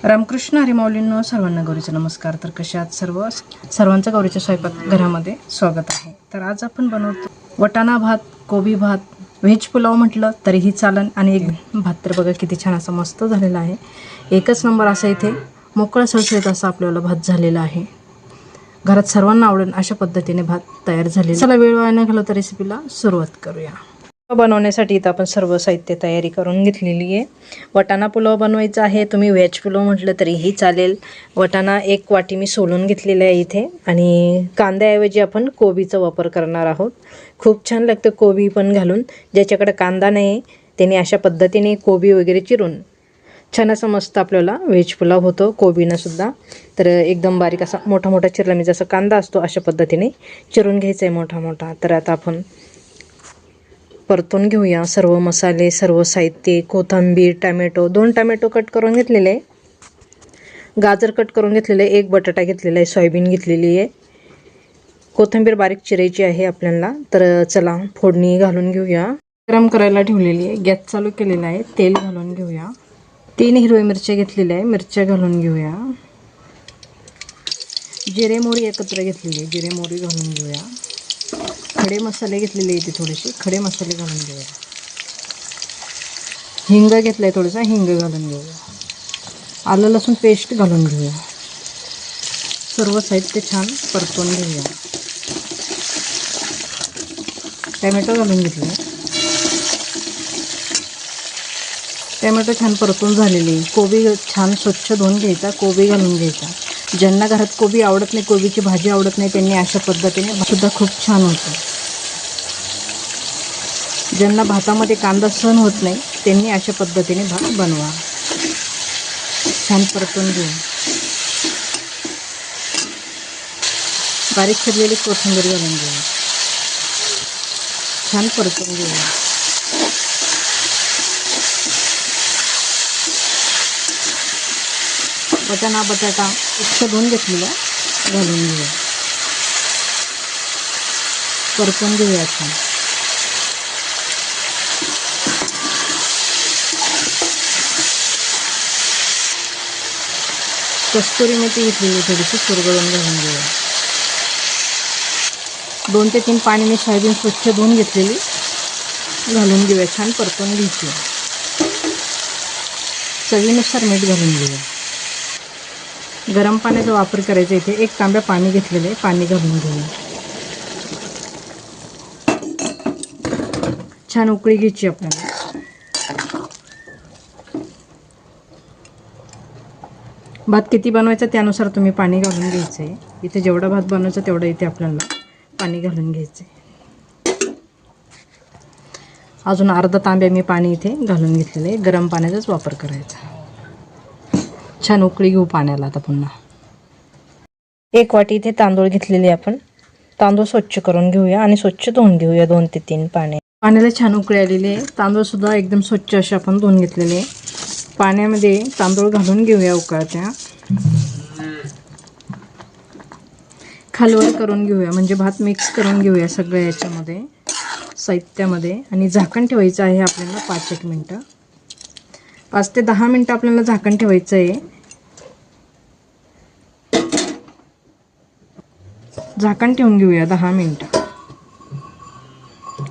रामकृष्ण हरी माऊलींनो, सर्वांना गौरीचा नमस्कार. तर कशा आहात सर्वांचं गौरीच्या स्वयंपाक घरामध्ये स्वागत आहे. तर आज आपण बनवतो वटाणा भात, कोबी भात, व्हेज पुलाव म्हटलं तरीही चालन. आणि एक भात तर बघा किती छान असा मस्त झालेला आहे. एकच नंबर असा इथे मोकळा सळसळीत असा आपल्याला भात झालेला आहे. घरात सर्वांना आवडेल अशा पद्धतीने भात तयार झालेला. चला वेळ वाया न घालवता रेसिपीला सुरुवात करूया. बनवण्यासाठी इथं आपण सर्व साहित्य तयारी करून घेतलेली आहे. वटाणा पुलाव बनवायचा आहे. तुम्ही व्हेज पुलाव म्हटलं तरीही चालेल. वटाणा 1 वाटी मी सोलून घेतलेला आहे इथे. आणि कांद्याऐवजी आपण कोबीचा वापर करणार आहोत. खूप छान लागतं कोबी पण घालून. ज्याच्याकडे कांदा नाही त्याने अशा पद्धतीने कोबी वगैरे चिरून छान असं मस्त आपल्याला व्हेज पुलाव होतो कोबीनं सुद्धा. तर एकदम बारीक असा मोठा मोठा चिरला मी जसं कांदा असतो अशा पद्धतीने चिरून घ्यायचा आहे मोठा मोठा. तर आता आपण परतून घेऊया सर्व मसाले, सर्व साहित्य. कोथिंबीर, टमॅटो, 2 टमॅटो कट करून घेतलेले, गाजर कट करून घेतलेले, 1 बटाटा घेतलेला आहे, सोयाबीन घेतलेली आहे, कोथिंबीर बारीक चिरायची आहे आपल्याला. तर चला फोडणी घालून घेऊया. गरम करायला ठेवलेली आहे, गॅस चालू केलेला आहे, तेल घालून घेऊया. 3 हिरव्या मिरच्या घेतलेल्या आहे, मिरच्या घालून घेऊया. जिरे मोहरी एकत्र घेतलेली, जिरे मोहरी घालून घेऊया. खडे मसाले घेतलेले इथे थोडेसे खडे मसाले घालून घेऊया. हिंग घेतलं आहे थोडंसं, हिंग घालून घेऊया. आलं लसूण पेस्ट घालून घेऊया. सर्व साहित्य छान परतून घेऊया. टमॅटो घालून घेतले, टमॅटो छान परतून झालेली. कोबी छान स्वच्छ धुवून घ्यायचा, कोबी घालून घ्यायचा. ज्यांना घरात कोबी आवडत नाही, कोबीची भाजी आवडत नाही, त्यांनी अशा पद्धतीने सुद्धा खूप छान होतं. ज्यांना भातामध्ये कांदा सहन होत नाही त्यांनी अशा पद्धतीने भात बनवा. छान परतून घेऊ. बारीक चिरलेली कोथिंबीर घालून घेऊ. छान परतून घेऊ. बटाटा स्वच्छ धुवून घेतलेला घालून घेऊया. परतून घेऊया छान. कस्तुरी मेथी घेतलेली थोडीशी चुरगळून घालून घेऊया. 2 ते 3 पाणी मी सोयाबीन स्वच्छ धुवून घेतलेली घालून घेऊया. छान परतून घ्यायची. चवीनुसार मीठ घालून घेऊया. गरम पाण्याचा वापर करायचा. इथे 1 तांब्या पाणी घेतलेले, पाणी घालून घेऊया. छान उकळी घ्यायची आपल्याला. भात किती बनवायचा त्यानुसार तुम्ही पाणी घालून घ्यायचं आहे. इथे जेवढा भात बनवायचा तेवढं इथे आपल्याला पाणी घालून घ्यायचं आहे. अजून अर्धा तांब्या मी पाणी इथे घालून घेतलेलं आहे. गरम पाण्याचाच वापर करायचा. छान उकळी घेऊ पाण्याला. आता पुन्हा 1 वाटी इथे तांदूळ घेतलेले आपण. तांदूळ स्वच्छ करून घेऊया आणि स्वच्छ धुवून घेऊया 2 ते 3 पाण्याला छान उकळी आलेली आहे. तांदूळ सुद्धा एकदम स्वच्छ असे आपण धुवून घेतलेले आहे. पाण्यामध्ये तांदूळ घालून घेऊया उकळत्या. खालवर करून घेऊया म्हणजे भात मिक्स करून घेऊया सगळ्या याच्यामध्ये साहित्यामध्ये. आणि झाकण ठेवायचं आहे आपल्याला 5-1 मिनटं. 5 ते 10 मिनटं आपल्याला झाकण ठेवायचं आहे. झाकण ठेवून घेऊया 10 मिनटं.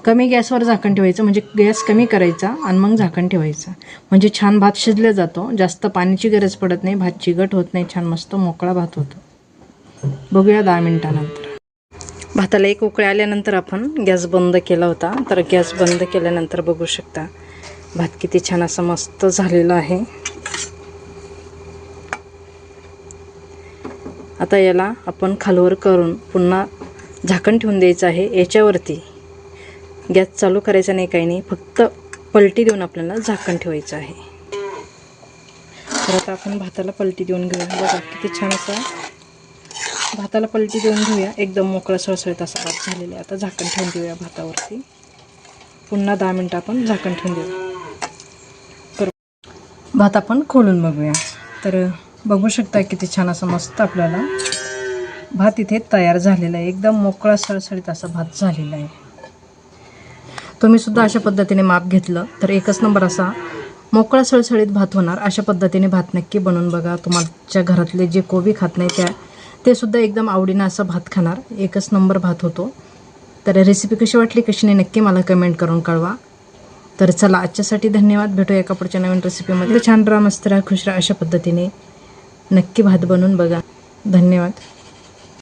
कमी गॅसवर झाकण ठेवायचं म्हणजे गॅस कमी करायचा आणि मग झाकण ठेवायचं म्हणजे छान भात शिजला जातो. जास्त पाण्याची गरज पडत नाही, भात चिकट होत नाही, छान मस्त मोकळा भात होतो. बघूया 10 मिनटानंतर. भाताला 1 उकळी आल्यानंतर आपण गॅस बंद केला होता. तर गॅस बंद केल्यानंतर बघू शकता भात किती छान असा मस्त झालेला आहे. आता याला आपण खालवर करून पुन्हा झाकण ठेवून द्यायचं आहे. याच्यावरती गॅस चालू करायचा नाही, काही नाही, फक्त पलटी देऊन आपल्याला झाकण ठेवायचं आहे. तर आता आपण भाताला पलटी देऊन घेऊया. बघा किती छान असा भाताला पलटी देऊन घेऊया. एकदम मोकळा सळसळीत असा भात झालेला आहे. आता झाकण ठेवून देऊया भातावरती. पुन्हा 10 मिनटं आपण झाकण ठेवून देऊया. तर भात आपण खोलून बघूया. तर बघू शकता किती छान असं मस्त आपल्याला भात इथे तयार झालेला आहे. एकदम मोकळा सळसळीत असा भात झालेला आहे. तुम्ही सुद्धा अशा पद्धतीने माप घेतलं तर एकच नंबर असा मोकळा सळसळीत भात होणार अशा पद्धतीने भात नक्की बनवून बघा. तुमच्या घरातले जे कोबी खात नाही ते सुद्धा एकदम आवडीनं असं भात खाणार. एकच नंबर भात होतो. तर रेसिपी कशी वाटली कशी नाही नक्की मला कमेंट करून कळवा. तर चला आजच्यासाठी धन्यवाद. भेटूया एका पुढच्या नवीन रेसिपीमध्ये. छान राहा, मस्त राहा, खुश राहा. अशा पद्धतीने नक्की भात बनवून बघा. धन्यवाद.